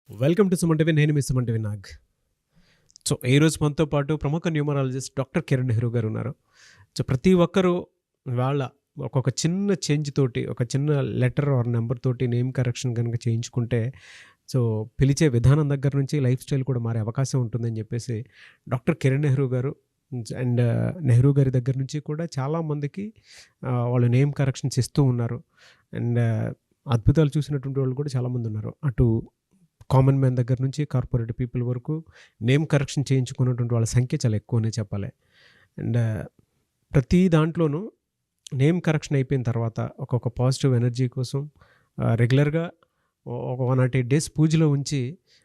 Welcome to Suman TV. నేను మీ Suman TV Nag. So ఈరోజు మనతో పాటు ప్రముఖ న్యూమరాలజిస్ట్ డాక్టర్ కిరణ్ నెహ్రూ గారు ఉన్నారు. సో ప్రతి ఒక్కరూ వాళ్ళ ఒక్కొక్క చిన్న చేంజ్ తోటి, ఒక చిన్న లెటర్ ఆర్ నెంబర్ తోటి నేమ్ కరెక్షన్ కనుక చేయించుకుంటే సో పిలిచే విధానం దగ్గర నుంచి లైఫ్ స్టైల్ కూడా మారే అవకాశం ఉంటుందని చెప్పేసి డాక్టర్ కిరణ్ నెహ్రూ గారు అండ్ నెహ్రూ గారి దగ్గర నుంచి కూడా చాలామందికి వాళ్ళు నేమ్ కరెక్షన్స్ ఇస్తూ ఉన్నారు. అండ్ అద్భుతాలు చూసినటువంటి వాళ్ళు కూడా చాలామంది ఉన్నారు. అటు కామన్ మ్యాన్ దగ్గర నుంచి కార్పొరేట్ పీపుల్ వరకు నేమ్ కరెక్షన్ చేయించుకున్నటువంటి వాళ్ళ సంఖ్య చాలా ఎక్కువనే చెప్పాలి. అండ్ ప్రతి దాంట్లోనూ నేమ్ కరెక్షన్ అయిపోయిన తర్వాత ఒక్కొక్క పాజిటివ్ ఎనర్జీ కోసం రెగ్యులర్గా ఒక 108 డేస్ పూజలో ఉంచి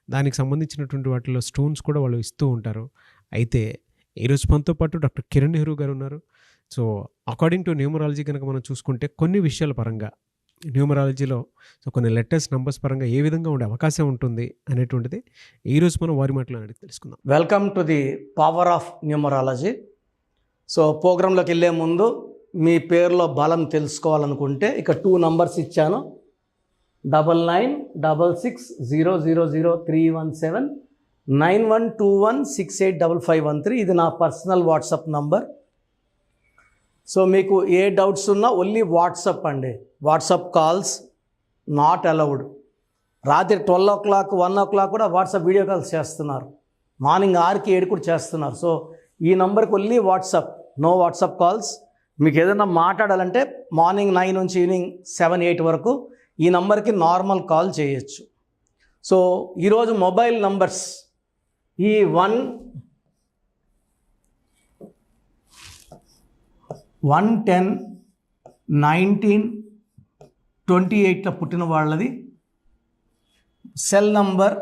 దానికి సంబంధించినటువంటి వాటిలో స్టోన్స్ కూడా వాళ్ళు ఇస్తూ ఉంటారు. అయితే ఈరోజు మనతో పాటు డాక్టర్ కిరణ్ నెహ్రూ గారు ఉన్నారు. సో అకార్డింగ్ టు న్యూమరాలజీ కనుక మనం చూసుకుంటే కొన్ని విషయాల పరంగా న్యూమరాలజీలో సో కొన్ని లెటర్స్ నంబర్స్ పరంగా ఏ విధంగా ఉండే అవకాశం ఉంటుంది అనేటువంటిది ఈరోజు మనం వారి మాటలో అడిగి తెలుసుకుందాం. Welcome to the power of numerology. So ప్రోగ్రాంలోకి వెళ్ళే ముందు మీ పేరులో బలం తెలుసుకోవాలనుకుంటే ఇక 2 నంబర్స్ ఇచ్చాను. 9966000317 9121685513. ఇది నా పర్సనల్ వాట్సాప్ నంబర్. సో మీకు ఏ డౌట్స్ ఉన్నా ఓన్లీ వాట్సాప్ అండి. WhatsApp calls not allowed. రాత్రి 12 o'clock 1 o'clock కూడా వాట్సాప్ వీడియో కాల్స్ చేస్తున్నారు. మార్నింగ్ 6కి 7 కూడా చేస్తున్నారు. సో ఈ నంబర్కి only WhatsApp, no WhatsApp calls. మీకు ఏదైనా మాట్లాడాలంటే మార్నింగ్ 9 నుంచి ఈవినింగ్ 7, 8 వరకు ఈ నంబర్కి నార్మల్ కాల్ చేయొచ్చు. సో ఈరోజు మొబైల్ నంబర్స్ ఈ 110 19 28లో పుట్టిన వాళ్ళది సెల్ నంబర్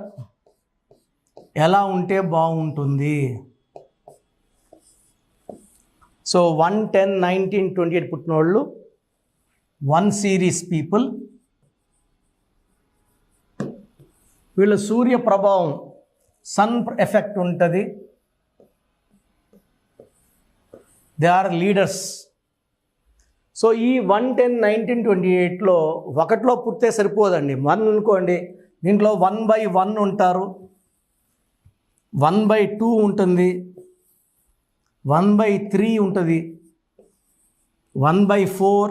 ఎలా ఉంటే బాగుంటుంది. సో 110 19 28 పుట్టిన వాళ్ళు 1 సిరీస్ పీపుల్. వీళ్ళ సూర్య ప్రభావం సన్ ఎఫెక్ట్ ఉంటుంది. They are leaders. సో ఈ 110 19 28లో ఒకటిలో పుట్టితే సరిపోదండి. 1 అనుకోండి, దీంట్లో 1/1 ఉంటారు, 1/2 ఉంటుంది, 1/3 ఉంటుంది, 1/4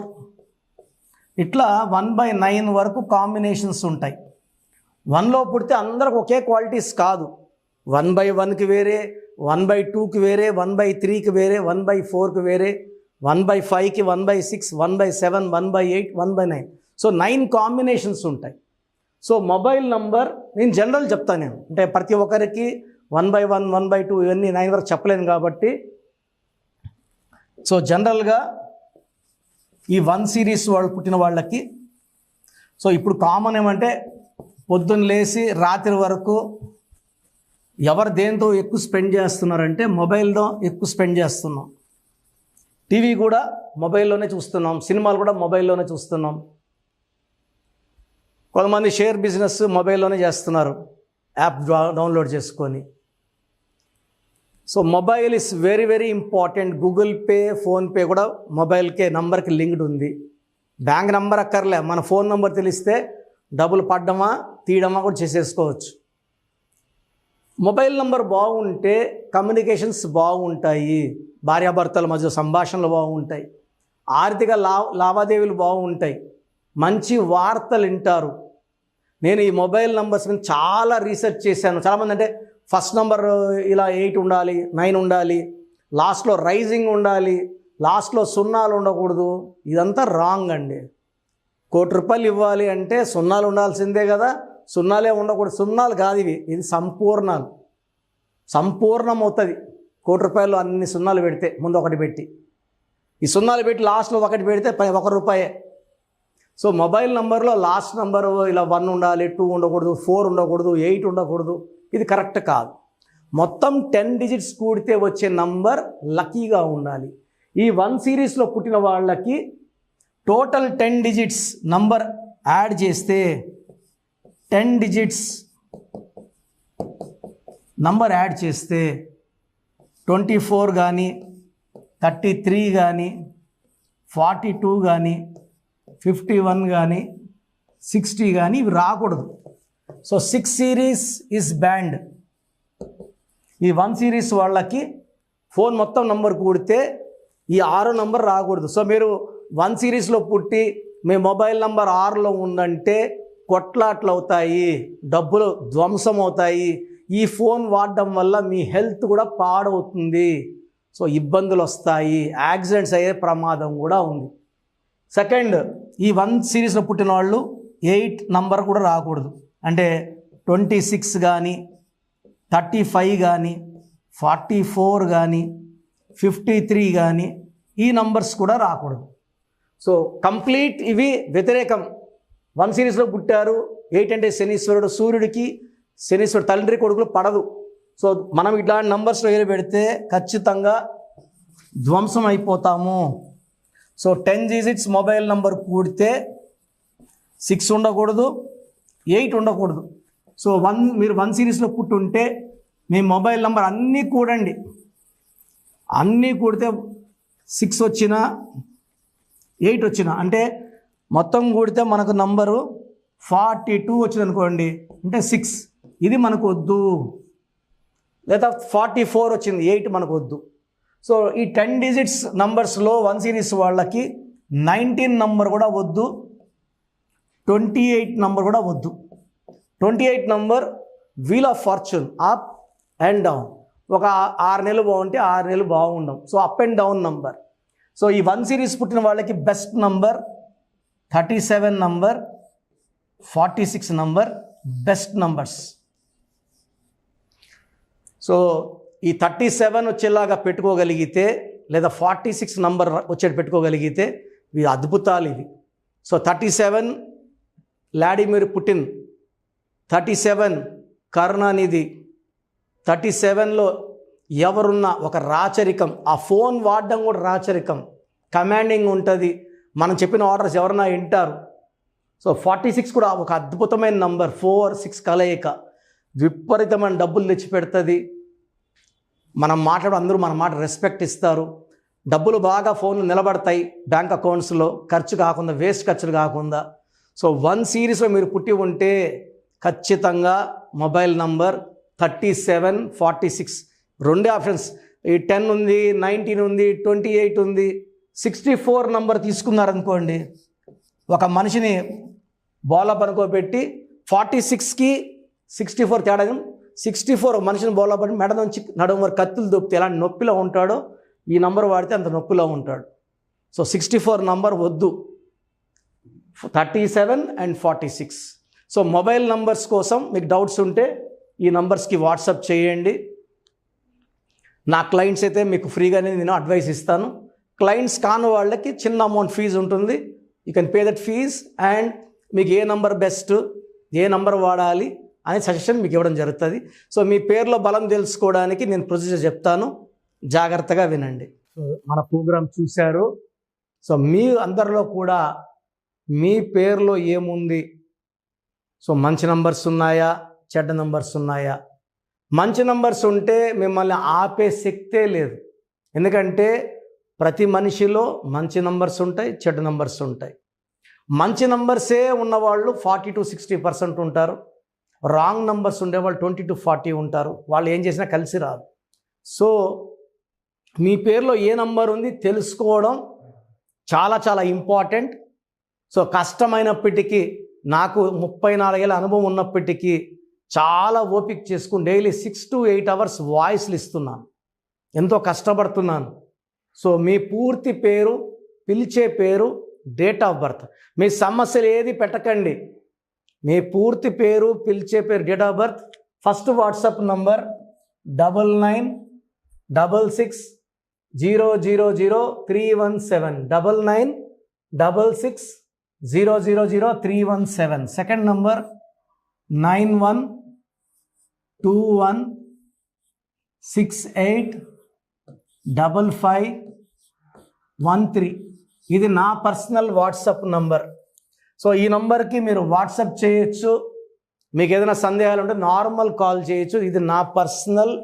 ఇట్లా 1/9 వరకు కాంబినేషన్స్ ఉంటాయి. 1లో పుడితే అందరికి ఒకే క్వాలిటీస్ కాదు. 1/1కి వేరే, 1/2కి వేరే, 1/3కి వేరే, 1/4కి వేరే, 1/5కి, 1/6, 1/7, 1/8, 1/9. సో 9 కాంబినేషన్స్ ఉంటాయి. సో మొబైల్ నంబర్ నేను జనరల్ చెప్తాను. నేను అంటే ప్రతి ఒక్కరికి 1/1, 1/2 ఇవన్నీ 9 వరకు చెప్పలేను కాబట్టి సో జనరల్గా ఈ 1 సిరీస్ వాళ్ళు పుట్టిన వాళ్ళకి సో ఇప్పుడు కామన్ ఏమంటే పొద్దున్న లేచి రాత్రి వరకు ఎవరు దేంతో ఎక్కువ స్పెండ్ చేస్తున్నారంటే మొబైల్తో ఎక్కువ స్పెండ్ చేస్తున్నాం. టీవీ కూడా మొబైల్లోనే చూస్తున్నాం, సినిమాలు కూడా మొబైల్లోనే చూస్తున్నాం. కొంతమంది షేర్ బిజినెస్ మొబైల్లోనే చేస్తున్నారు, యాప్ డౌన్లోడ్ చేసుకొని. So mobile is very very important. Google pay, PhonePe కూడా మొబైల్కే నంబర్కి లింక్డ్ ఉంది. బ్యాంక్ నెంబర్ అక్కర్లే, మన ఫోన్ నెంబర్ తెలిస్తే డబ్బులు పడ్డమా తీయడమా కూడా చేసేసుకోవచ్చు. మొబైల్ నెంబర్ బాగుంటే కమ్యూనికేషన్స్ బాగుంటాయి, భార్యాభర్తల మధ్య సంభాషణలు బాగుంటాయి, ఆర్థిక లావాదేవీలు బాగుంటాయి, మంచి వార్తలు వింటారు. నేను ఈ మొబైల్ నెంబర్స్ మీద చాలా రీసెర్చ్ చేశాను. చాలామంది అంటే ఫస్ట్ నెంబర్ ఇలా 8 ఉండాలి, 9 ఉండాలి, లాస్ట్లో రైజింగ్ ఉండాలి, లాస్ట్లో సున్నాలు ఉండకూడదు. ఇదంతా రాంగ్ అండి. ₹1,00,00,000 ఇవ్వాలి అంటే సున్నాలు ఉండాల్సిందే కదా, సున్నాలే ఉండకూడదు. సున్నాలు కాదు ఇవి, ఇది సంపూర్ణం అవుతుంది. ₹1,00,00,000 అన్ని సున్నాలు పెడితే ముందు ఒకటి పెట్టి, ఈ సున్నాలు పెట్టి లాస్ట్లో ఒకటి పెడితే ₹1. సో మొబైల్ నెంబర్లో లాస్ట్ నెంబరు ఇలా 1 ఉండాలి, 2 ఉండకూడదు, 4 ఉండకూడదు, 8 ఉండకూడదు. ఇది కరెక్ట్ కాదు. మొత్తం 10 డిజిట్స్ కూడితే వచ్చే నంబర్ లక్కీగా ఉండాలి. ఈ 1 సిరీస్లో పుట్టిన వాళ్ళకి టోటల్ 10 డిజిట్స్ నంబర్ యాడ్ చేస్తే 10 డిజిట్స్ నంబర్ యాడ్ చేస్తే 24 కానీ, 33 కానీ, 42 కానీ, 51 కానీ, 60 కానీ ఇవి రాకూడదు. So 6 series is band. ఈ 1 సిరీస్ వాళ్ళకి ఫోన్ మొత్తం నంబర్ కూడితే ఈ 6 నంబర్ రాకూడదు. సో మీరు 1 సిరీస్లో పుట్టి మీ మొబైల్ నంబర్ 6లో ఉందంటే కొట్లాట్లు అవుతాయి, డబ్బులు ధ్వంసం అవుతాయి. ఈ ఫోన్ వాడడం వల్ల మీ హెల్త్ కూడా పాడవుతుంది. సో ఇబ్బందులు వస్తాయి, యాక్సిడెంట్స్ అయ్యే ప్రమాదం కూడా ఉంది. సెకండ్, ఈ 1 సిరీస్లో పుట్టిన వాళ్ళు 8 నంబర్ కూడా రాకూడదు. అంటే 26 కానీ 35 కానీ 44 కానీ 53 కానీ ఈ నంబర్స్ కూడా రాకూడదు. సో కంప్లీట్ ఇవి వ్యతిరేకం. 1 సిరీస్లో పుట్టారు, 8 అంటే శనీశ్వరుడు, సూర్యుడికి శనీశ్వరుడు తండ్రి కొడుకులు పడదు. సో మనం ఇట్లాంటి నంబర్స్లో ఏలు పెడితే ఖచ్చితంగా ధ్వంసం అయిపోతాము. సో 10 డిజిట్స్ మొబైల్ నంబర్ కూడితే 6 ఉండకూడదు, 8 ఉండకూడదు. సో మీరు 1 సిరీస్లో పుట్టుంటే మీ మొబైల్ నంబర్ అన్నీ కూడండి. అన్నీ కూడితే 6 వచ్చినా 8 వచ్చినా, అంటే మొత్తం కూడితే మనకు నంబరు 42 వచ్చింది అనుకోండి, అంటే 6 ఇది మనకు వద్దు. లేదా 44 వచ్చింది, 8 మనకు వద్దు. సో ఈ 10 డిజిట్స్ నంబర్స్లో 1 సిరీస్ వాళ్ళకి 19 నంబర్ కూడా వద్దు, 28 నంబర్ కూడా వద్దు. 28 number wheel of fortune, up and down. ఒక 6 నెలలు బాగుంటే 6 నెలలు బాగుండం. So up and down number. So ఈ 1 సిరీస్ పుట్టిన వాళ్ళకి best number 37 number, 46 number best numbers. So ఈ 37 వచ్చేలాగా పెట్టుకోగలిగితే లేదా 46 నంబర్ వచ్చేది పెట్టుకోగలిగితే ఇవి అద్భుతాలు ఇవి. సో 37 వ్లాడిమిర్ పుటిన్, 37 కరుణానిధి, 37లో ఎవరున్నా ఒక రాచరికం. ఆ ఫోన్ వాడడం కూడా రాచరికం, కమాండింగ్ ఉంటుంది. మనం చెప్పిన ఆర్డర్స్ ఎవరన్నా వింటారు. సో 46 కూడా ఒక అద్భుతమైన నంబర్. 4, 6 కలయిక విపరీతమైన డబ్బులు తెచ్చిపెడుతుంది. మనం మాట్లాడు అందరూ మన మాట రెస్పెక్ట్ ఇస్తారు. డబ్బులు బాగా ఫోన్లు నిలబడతాయి బ్యాంక్ అకౌంట్స్లో, ఖర్చు కాకుండా, వేస్ట్ ఖర్చులు కాకుండా. సో 1 సిరీస్లో మీరు పుట్టి ఉంటే ఖచ్చితంగా మొబైల్ నంబర్ 37, 46 రెండే ఆప్షన్స్. ఈ 10 ఉంది, 19 ఉంది, 28 ఉంది. 64 నంబర్ తీసుకున్నారనుకోండి, ఒక మనిషిని బోలా పనుకోబెట్టి 46కి 64 తేడా. 64 మనిషిని బోలా పడి మెడ నుంచి నడుము వరకు కత్తులు దొప్పితే ఎలాంటి నొప్పిలో ఉంటాడో ఈ నంబర్ వాడితే అంత నొప్పిలో ఉంటాడు. సో 64 నంబర్ వద్దు, 37 and 46. సో మొబైల్ నంబర్స్ కోసం మీకు డౌట్స్ ఉంటే ఈ నంబర్స్కి వాట్సాప్ చేయండి. నా క్లయింట్స్ అయితే మీకు ఫ్రీగానే నేను అడ్వైస్ ఇస్తాను. క్లయింట్స్ కాని వాళ్ళకి చిన్న అమౌంట్ ఫీజు ఉంటుంది. You can pay that fee and మీకు ఏ నంబర్ బెస్ట్, ఏ నంబర్ వాడాలి అనే సజెషన్ మీకు ఇవ్వడం జరుగుతుంది. సో మీ పేరులో బలం తెలుసుకోవడానికి నేను ప్రొసీజర్ చెప్తాను, జాగ్రత్తగా వినండి. సో మన ప్రోగ్రాం చూశారు. సో మీ అందరిలో కూడా మీ పేరులో ఏముంది, సో మంచి నంబర్స్ ఉన్నాయా, చెడ్డ నంబర్స్ ఉన్నాయా? మంచి నంబర్స్ ఉంటే మిమ్మల్ని ఆపే శక్తే లేదు. ఎందుకంటే ప్రతి మనిషిలో మంచి నంబర్స్ ఉంటాయి, చెడ్డ నంబర్స్ ఉంటాయి. మంచి నంబర్సే ఉన్నవాళ్ళు 40-60% ఉంటారు. రాంగ్ నంబర్స్ ఉండేవాళ్ళు 20-40 ఉంటారు. వాళ్ళు ఏం చేసినా కలిసి రాదు. సో మీ పేరులో ఏ నంబర్ ఉంది తెలుసుకోవడం చాలా చాలా ఇంపార్టెంట్. సో కష్టమైనప్పటికీ, నాకు 34 ఏళ్ళ అనుభవం ఉన్నప్పటికీ చాలా ఓపిక చేసుకుని డైలీ 6 to 8 hours వాయిస్లు ఇస్తున్నాను, ఎంతో కష్టపడుతున్నాను. సో మీ పూర్తి పేరు, పిలిచే పేరు, డేట్ ఆఫ్ బర్త్, మీ సమస్యలు ఏది పెట్టకండి. మీ పూర్తి పేరు, పిలిచే పేరు, date of birth. First WhatsApp number 9966000317, 9966000317. Second number 9121685513. ఇది నా పర్సనల్ వాట్సాప్ నంబర్. సో ఈ నంబర్కి మీరు వాట్సాప్ చేయొచ్చు. మీకు ఏదైనా సందేహాలు ఉంటే నార్మల్ కాల్ చేయొచ్చు. ఇది నా పర్సనల్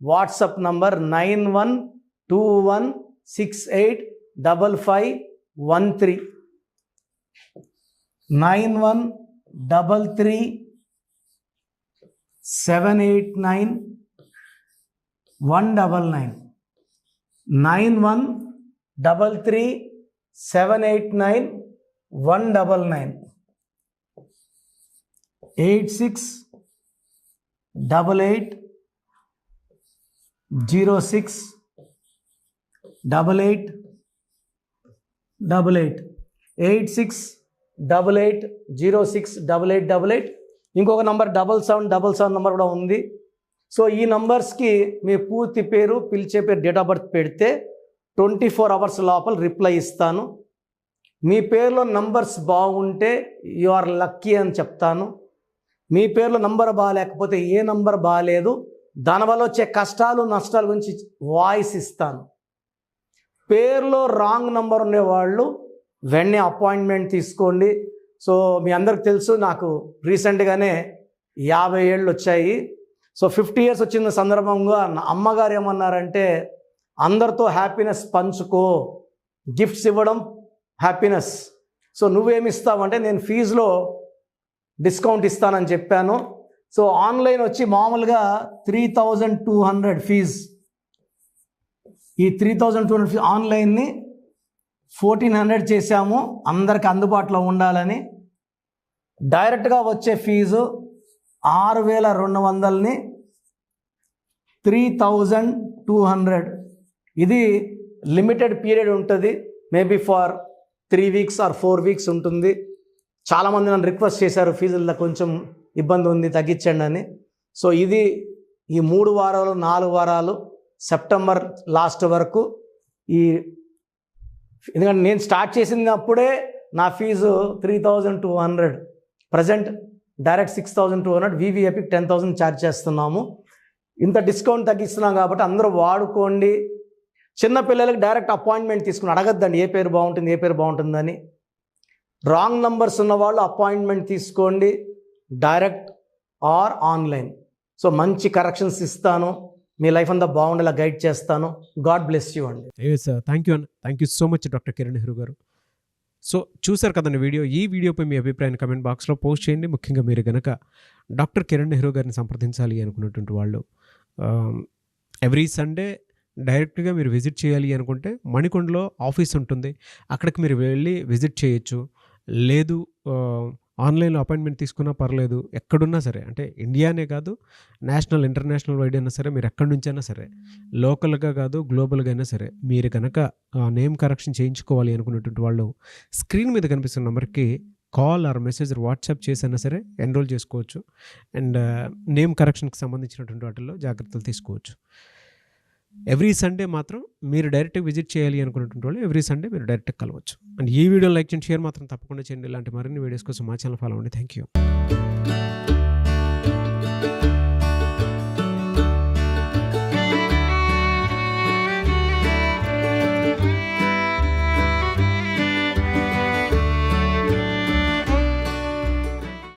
వాట్సాప్ నంబర్ 9121685513, 9133 789 199 9133 789 199 86 88 06 88 88 86 88 06 8888. ఇంకొక నంబర్ 7777 నంబర్ కూడా ఉంది. సో ఈ నంబర్స్కి మీ పూర్తి పేరు, పిలిచే పేరు, డేట్ ఆఫ్ బర్త్ పెడితే 24 అవర్స్ లోపల రిప్లై ఇస్తాను. మీ పేరులో నంబర్స్ బాగుంటే యు ఆర్ లక్కీ అని చెప్తాను. మీ పేరులో నంబర్ బాగాలేకపోతే ఏ నంబర్ బాగాలేదు, దానివల్ల వచ్చే కష్టాలు నష్టాల గురించి వాయిస్ ఇస్తాను. పేరులో రాంగ్ నంబర్ ఉండేవాళ్ళు వెంటనే అపాయింట్మెంట్ తీసుకోండి. సో మీ అందరికి తెలుసు, నాకు రీసెంట్గానే 50 ఏళ్ళు వచ్చాయి. సో 50 ఇయర్స్ వచ్చిన సందర్భంగా నా అమ్మగారు ఏమన్నారంటే, అందరితో హ్యాపీనెస్ పంచుకో, గిఫ్ట్స్ ఇవ్వడం హ్యాపీనెస్. సో నువ్వేమిస్తావంటే, నేను ఫీజులో డిస్కౌంట్ ఇస్తానని చెప్పాను. సో ఆన్లైన్ వచ్చి మామూలుగా 3200 ఫీజ్. ఈ 3200 ఫీజ్ ఆన్లైన్ని 1400 చేశాము, అందరికి అందుబాటులో ఉండాలని. డైరెక్ట్గా వచ్చే ఫీజు 6200ని 3200. ఇది లిమిటెడ్ పీరియడ్ ఉంటుంది, maybe for 3 weeks or 4 weeks ఉంటుంది. చాలామంది నన్ను రిక్వెస్ట్ చేశారు, ఫీజుల్లో కొంచెం ఇబ్బంది ఉంది తగ్గించండి అని. సో ఇది ఈ 3 వారాలు 4 వారాలు సెప్టెంబర్ లాస్ట్ వరకు. ఎందుకంటే నేను స్టార్ట్ చేసినప్పుడే నా fee 3200, present direct 6200, VVIP 10,000 charge చేస్తున్నాము. ఇంత డిస్కౌంట్ తగ్గిస్తున్నాం కాబట్టి అందరూ వాడుకోండి. చిన్నపిల్లలకి డైరెక్ట్ అపాయింట్మెంట్ తీసుకుని అడగద్దండి ఏ పేరు బాగుంటుంది, ఏ పేరు బాగుంటుందని. రాంగ్ నంబర్స్ ఉన్నవాళ్ళు అపాయింట్మెంట్ తీసుకోండి, డైరెక్ట్ ఆర్ ఆన్లైన్. సో మంచి కరెక్షన్స్ ఇస్తాను, మీ లైఫ్ అంతా బాగుండేలా గైడ్ చేస్తాను. గాడ్ బ్లెస్ యూ అండి. థ్యాంక్ యూ అన్న, thank you so much doctor Kiran Nehru గారు. సో చూసారు కదండి వీడియో. ఈ వీడియోపై మీ అభిప్రాయాన్ని కమెంట్ బాక్స్లో పోస్ట్ చేయండి. ముఖ్యంగా మీరు కనుక డాక్టర్ కిరణ్ నెహ్రూ గారిని సంప్రదించాలి అనుకున్నటువంటి వాళ్ళు ఎవ్రీ సండే డైరెక్ట్గా మీరు విజిట్ చేయాలి అనుకుంటే మణికొండలో ఆఫీస్ ఉంటుంది, అక్కడికి మీరు వెళ్ళి విజిట్ చేయొచ్చు. లేదు ఆన్లైన్లో అపాయింట్మెంట్ తీసుకున్నా పర్లేదు, ఎక్కడున్నా సరే, అంటే ఇండియానే కాదు, నేషనల్ ఇంటర్నేషనల్ వైడ్ అయినా సరే, మీరు ఎక్కడి నుంచైనా సరే, లోకల్గా కాదు గ్లోబల్గా అయినా సరే, మీరు కనుక నేమ్ కరెక్షన్ చేయించుకోవాలి అనుకున్నటువంటి వాళ్ళు స్క్రీన్ మీద కనిపిస్తున్న నెంబర్కి కాల్ ఆర్ మెసేజ్ వాట్సాప్ చేసైనా సరే ఎన్రోల్ చేసుకోవచ్చు. అండ్ నేమ్ కరెక్షన్కి సంబంధించినటువంటి వాటిల్లో జాగ్రత్తలు తీసుకోవచ్చు. ఎవ్రీ సండే మాత్రం మీరు డైరెక్ట్గా విజిట్ చేయాలి అనుకున్నటువంటి వాళ్ళు ఎవ్రీ సండే మీరు డైరెక్ట్గా కలవచ్చు. అండ్ ఈ వీడియో లైక్ చేయండి, షేర్ మాత్రం తప్పకుండా చేయండి. ఇలాంటి మరిన్ని వీడియోస్ కోసం మా ఛానల్ ఫాలో అవ్వండి. Thank you.